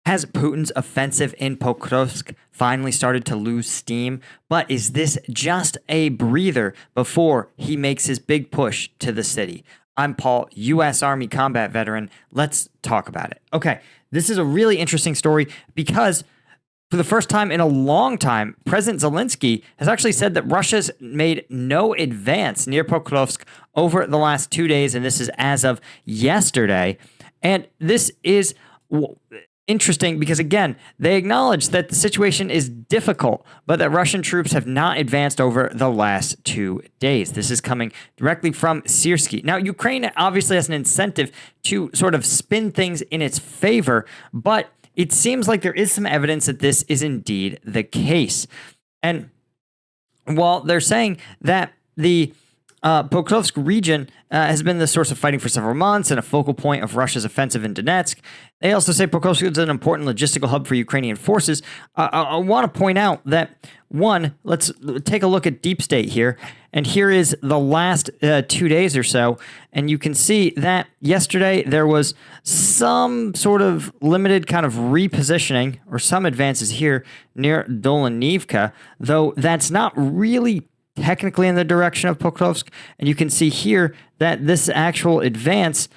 Has Putin's offensive in Pokrovsk finally started to lose steam? But is this just a breather before he makes his big push to the city? I'm Paul, U.S. Army combat veteran. Let's talk about it. Okay, this is a really interesting story because for the first time in a long time, President Zelensky has actually said that Russia's made no advance near Pokrovsk over the last 2 days, and this is as of yesterday. And this is interesting because, again, they acknowledge that the situation is difficult, but that Russian troops have not advanced over the last 2 days. This is coming directly from Syrskyi. Now, Ukraine obviously has an incentive to sort of spin things in its favor, but it seems like there is some evidence that this is indeed the case. And while they're saying that the Pokrovsk region has been the source of fighting for several months and a focal point of Russia's offensive in Donetsk, they also say Pokrovsk is an important logistical hub for Ukrainian forces. I want to point out that, one, let's take a look at Deep State here. And here is the last 2 days or so. And you can see that yesterday there was some sort of limited kind of repositioning or some advances here near Dolanivka, though that's not really technically in the direction of Pokrovsk. And you can see here that this actual advance,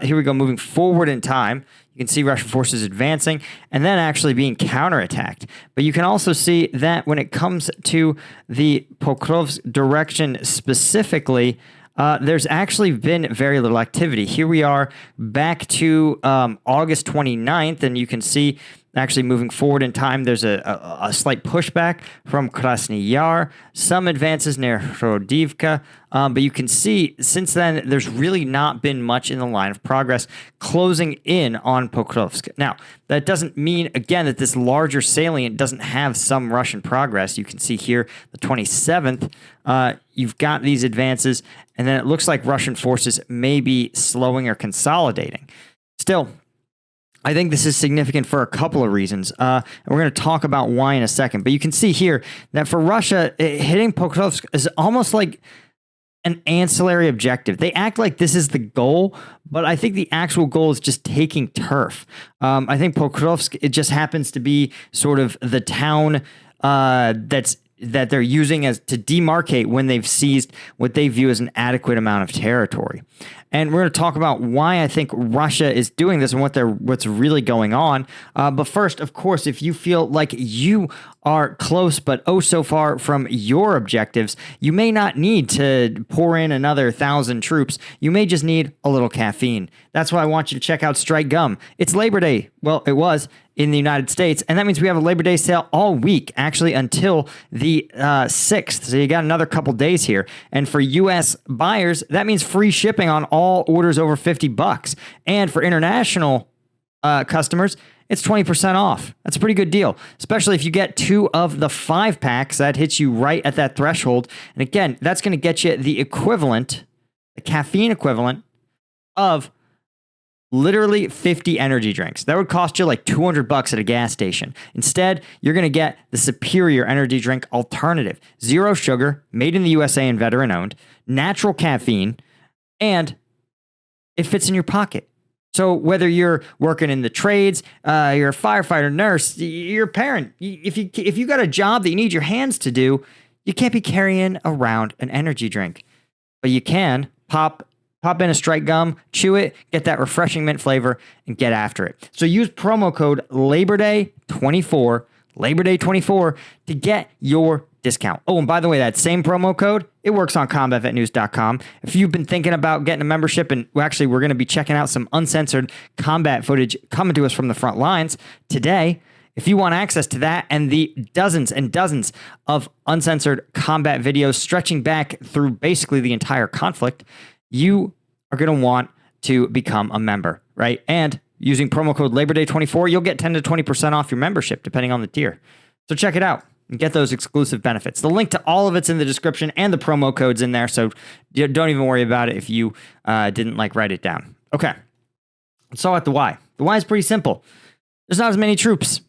here we go, moving forward in time. You can see Russian forces advancing and then actually being counterattacked. But you can also see that when it comes to the Pokrovsk direction specifically, there's actually been very little activity. Here we are back to August 29th, and you can see actually moving forward in time, there's a slight pushback from Krasny Yar, some advances near Hrodivka, but you can see since then there's really not been much in the line of progress closing in on Pokrovsk. Now, that doesn't mean, again, that this larger salient doesn't have some Russian progress. You can see here the 27th, you've got these advances, and then it looks like Russian forces may be slowing or consolidating. Still, I think this is significant for a couple of reasons, and we're going to talk about why in a second. But you can see here that for Russia, hitting Pokrovsk is almost like an ancillary objective. They act like this is the goal, but I think the actual goal is just taking turf. I think Pokrovsk, it just happens to be sort of the town that they're using as to demarcate when they've seized what they view as an adequate amount of territory. And we're going to talk about why I think Russia is doing this and what's really going on. But first, of course, if you feel like you are close but oh so far from your objectives, you may not need to pour in another 1,000 troops. You may just need a little caffeine. That's why I want you to check out Strike Gum. It's Labor Day. Well, it was in the United States, and that means we have a Labor Day sale all week, actually until the 6th. So you got another couple days here. And for U.S. buyers, that means free shipping on all orders over $50. And for international customers, it's 20% off. That's a pretty good deal, especially if you get 2 of the 5 packs. That hits you right at that threshold. And again, that's going to get you the equivalent, the caffeine equivalent of literally 50 energy drinks. That would cost you like $200 at a gas station. Instead, you're going to get the superior energy drink alternative. 0 sugar, made in the USA and veteran owned, natural caffeine, and it fits in your pocket. So whether you're working in the trades, you're a firefighter, nurse, you're a parent, if you got a job that you need your hands to do, you can't be carrying around an energy drink. But you can pop in a Strike Gum, chew it, get that refreshing mint flavor, and get after it. So use promo code LABORDAY24, LABORDAY24, to get your discount. Oh, and by the way, that same promo code, it works on combatvetnews.com. If you've been thinking about getting a membership, and actually we're going to be checking out some uncensored combat footage coming to us from the front lines today, if you want access to that and the dozens and dozens of uncensored combat videos stretching back through basically the entire conflict, you are going to want to become a member, right? And using promo code LABORDAY24, you'll get 10 to 20% off your membership, depending on the tier. So check it out and get those exclusive benefits. The link to all of it's in the description and the promo code's in there, so don't even worry about it if you didn't write it down. Okay, let's start with the why. The why is pretty simple. There's not as many troops.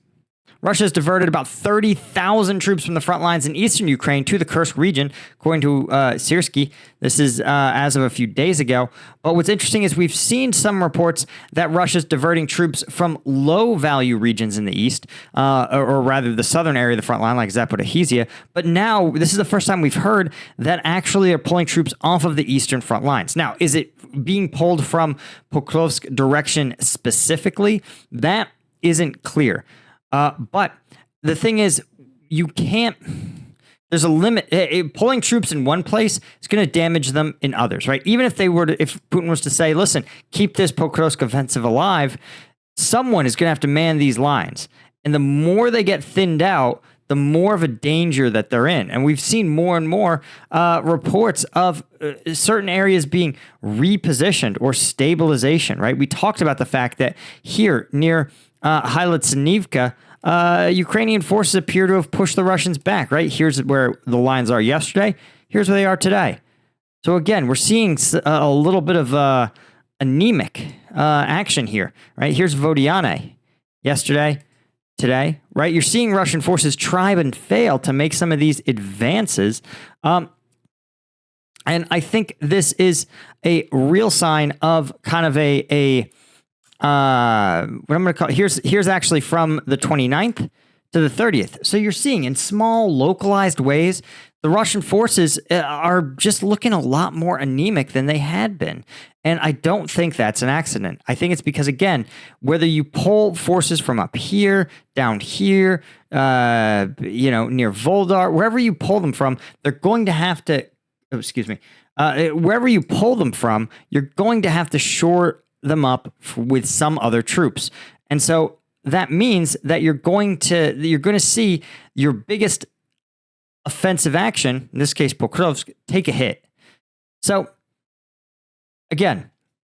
Russia has diverted about 30,000 troops from the front lines in eastern Ukraine to the Kursk region, according to Siersky. This is as of a few days ago. But what's interesting is we've seen some reports that Russia's diverting troops from low-value regions in the east, or rather the southern area of the front line, like Zaporizhzhia. But now, this is the first time we've heard that actually are pulling troops off of the eastern front lines. Now, is it being pulled from Pokrovsk direction specifically? That isn't clear. But the thing is, you can't... There's a limit. Pulling troops in one place is going to damage them in others, right? Even if if Putin was to say, listen, keep this Pokrovsk offensive alive, someone is going to have to man these lines. And the more they get thinned out, the more of a danger that they're in. And we've seen more and more reports of certain areas being repositioned or stabilization, right? We talked about the fact that here near Hyaltsinivka, Ukrainian forces appear to have pushed the Russians back, right? Here's where the lines are yesterday. Here's where they are today. So again, we're seeing a little bit of anemic action here, right? Here's Vodiane yesterday, today, right? You're seeing Russian forces try and fail to make some of these advances. And I think this is a real sign of kind of what I'm going to call, here's actually from the 29th to the 30th. So you're seeing in small localized ways, the Russian forces are just looking a lot more anemic than they had been. And I don't think that's an accident. I think it's because, again, whether you pull forces from up here, down here, near Voldar, wherever you pull them from, they're going to have to, wherever you pull them from, you're going to have to shore them up with some other troops. And so that means that you're going to see your biggest offensive action, in this case Pokrovsk, take a hit. So again,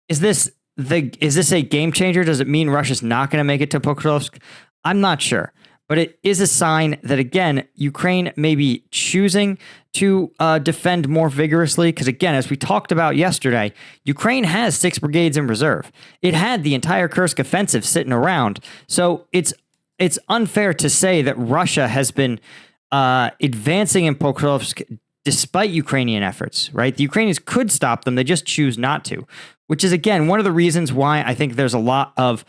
is this a game changer? Does it mean Russia's not going to make it to Pokrovsk? I'm not sure. But it is a sign that, again, Ukraine may be choosing to defend more vigorously. Because, again, as we talked about yesterday, Ukraine has 6 brigades in reserve. It had the entire Kursk offensive sitting around. So it's unfair to say that Russia has been advancing in Pokrovsk despite Ukrainian efforts, right? The Ukrainians could stop them. They just choose not to, which is, again, one of the reasons why I think there's a lot of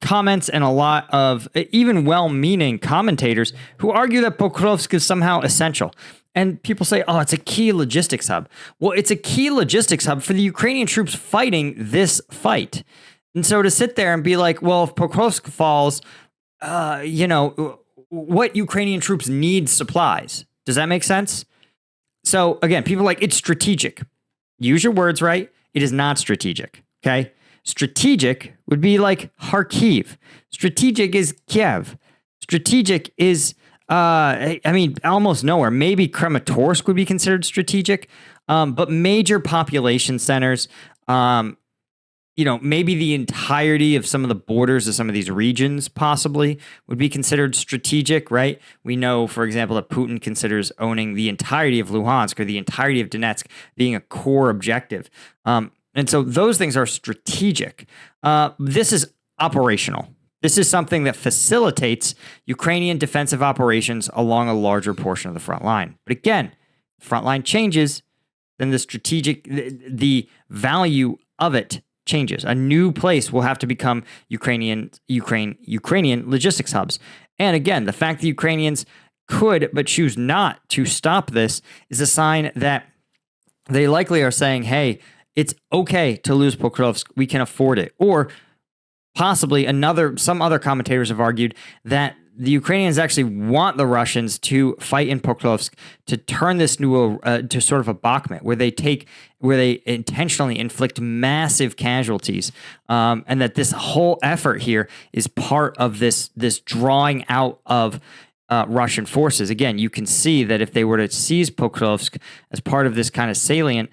comments and a lot of even well-meaning commentators who argue that Pokrovsk is somehow essential. And people say, oh, it's a key logistics hub. Well, it's a key logistics hub for the Ukrainian troops fighting this fight. And so to sit there and be like, well, if Pokrovsk falls, what Ukrainian troops need supplies. Does that make sense? So again, people are like, it's strategic. Use your words right. It is not strategic. Okay. Strategic would be like Kharkiv. Strategic is Kiev. Strategic is, almost nowhere. Maybe Kramatorsk would be considered strategic, but major population centers, maybe the entirety of some of the borders of some of these regions possibly would be considered strategic, right? We know, for example, that Putin considers owning the entirety of Luhansk or the entirety of Donetsk being a core objective. And so those things are strategic. This is operational. This is something that facilitates Ukrainian defensive operations along a larger portion of the front line. But again, the front line changes, then the value of it changes. A new place will have to become Ukrainian logistics hubs. And again, the fact that Ukrainians could but choose not to stop this is a sign that they likely are saying, hey, it's okay to lose Pokrovsk. We can afford it. Or possibly some other commentators have argued that the Ukrainians actually want the Russians to fight in Pokrovsk to turn this to sort of a Bakhmut, where they intentionally inflict massive casualties, and that this whole effort here is part of this drawing out of Russian forces. Again, you can see that if they were to seize Pokrovsk as part of this kind of salient,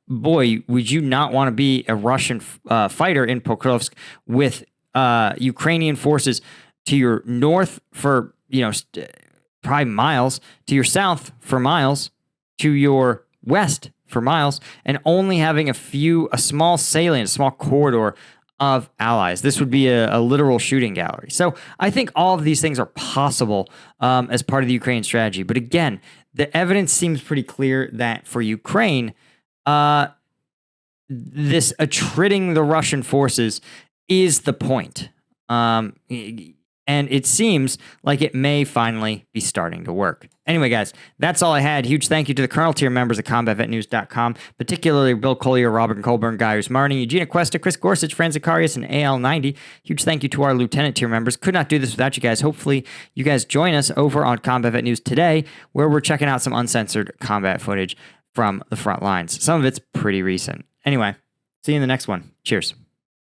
boy, would you not want to be a Russian fighter in Pokrovsk with Ukrainian forces to your north for, probably miles, to your south for miles, to your west for miles, and only having a small salient, a small corridor of allies. This would be a literal shooting gallery. So I think all of these things are possible as part of the Ukraine strategy. But again, the evidence seems pretty clear that for Ukraine, this attriting the Russian forces is the point. And it seems like it may finally be starting to work. Anyway, guys, that's all I had. Huge thank you to the Colonel tier members at CombatVetNews.com, particularly Bill Collier, Robert Colburn, Gaius Martin, Eugenia Cuesta, Chris Gorsuch, Franz Zacharias, and AL90. Huge thank you to our Lieutenant tier members. Could not do this without you guys. Hopefully, you guys join us over on Combat Vet News today, where we're checking out some uncensored combat footage from the front lines. Some of it's pretty recent. Anyway, see you in the next one. Cheers.